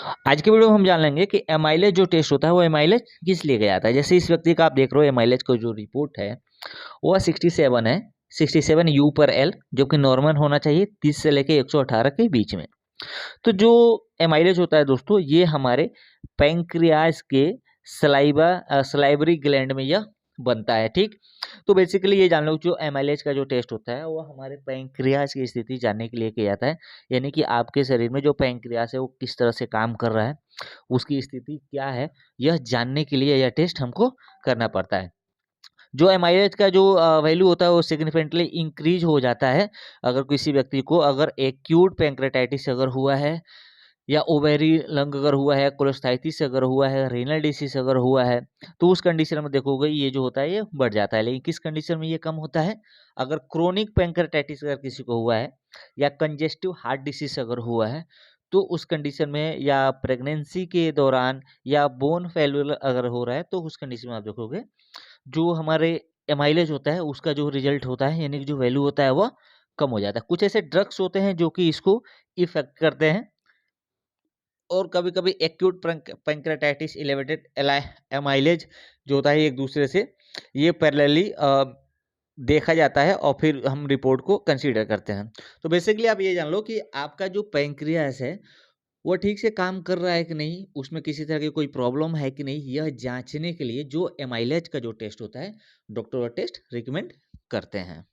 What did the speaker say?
आज के वीडियो में हम जान लेंगे कि एमाइलेज जो टेस्ट होता है वो एमाइलेज किस लिए किया जाता है। जैसे इस व्यक्ति का आप देख रहे हो एमाइलेज का जो रिपोर्ट है वो 67 है, 67 यू पर एल, जो कि नॉर्मल होना चाहिए 30 से लेके 118 के बीच में। तो जो एमाइलेज होता है दोस्तों, ये हमारे पैंक्रियाज के सलाइवरी ग्लैंड में यह बनता है। ठीक, तो बेसिकली ये जान लो जो एमाइलेज का जो टेस्ट होता है वो हमारे पैंक्रियाज की स्थिति जानने के लिए किया जाता है। यानी कि आपके शरीर में जो पैंक्रियाज है वो किस तरह से काम कर रहा है, उसकी स्थिति क्या है, यह जानने के लिए यह टेस्ट हमको करना पड़ता है। जो एमाइलेज का जो वैल्यू होता है वो सिग्निफिकेंटली इंक्रीज हो जाता है अगर किसी व्यक्ति को अगर एक्यूट पैंक्रेटाइटिस अगर हुआ है, या ओवेरी लंग अगर हुआ है, कोलोस्टाइटिस अगर हुआ है, रेनल डिसीज अगर हुआ है, तो उस कंडीशन में देखोगे ये जो होता है ये बढ़ जाता है। लेकिन किस कंडीशन में ये कम होता है? अगर क्रोनिक पैंक्रेटाइटिस अगर किसी को हुआ है, या कंजेस्टिव हार्ट डिसीज अगर हुआ है, तो उस कंडीशन में, या प्रेगनेंसी के दौरान, या बोन फेल्यूर अगर हो रहा है, तो उस कंडीशन में आप देखोगे जो हमारे एमाइलेज होता है उसका जो रिजल्ट होता है, यानी कि जो वैल्यू होता है वह कम हो जाता है। कुछ ऐसे ड्रग्स होते हैं जो कि इसको इफेक्ट करते हैं, और कभी-कभी एक्यूट पैंक्रेटाइटिस एलिवेटेड एमाइलेज जो होता है एक दूसरे से ये पैरेलली देखा जाता है और फिर हम रिपोर्ट को कंसीडर करते हैं। तो बेसिकली आप ये जान लो कि आपका जो पैंक्रियास है वो ठीक से काम कर रहा है कि नहीं, उसमें किसी तरह की कोई प्रॉब्लम है कि नहीं, यह जांचने के लिए जो एमाइलेज का जो टेस्ट होता है डॉक्टर वो टेस्ट रिकमेंड करते हैं।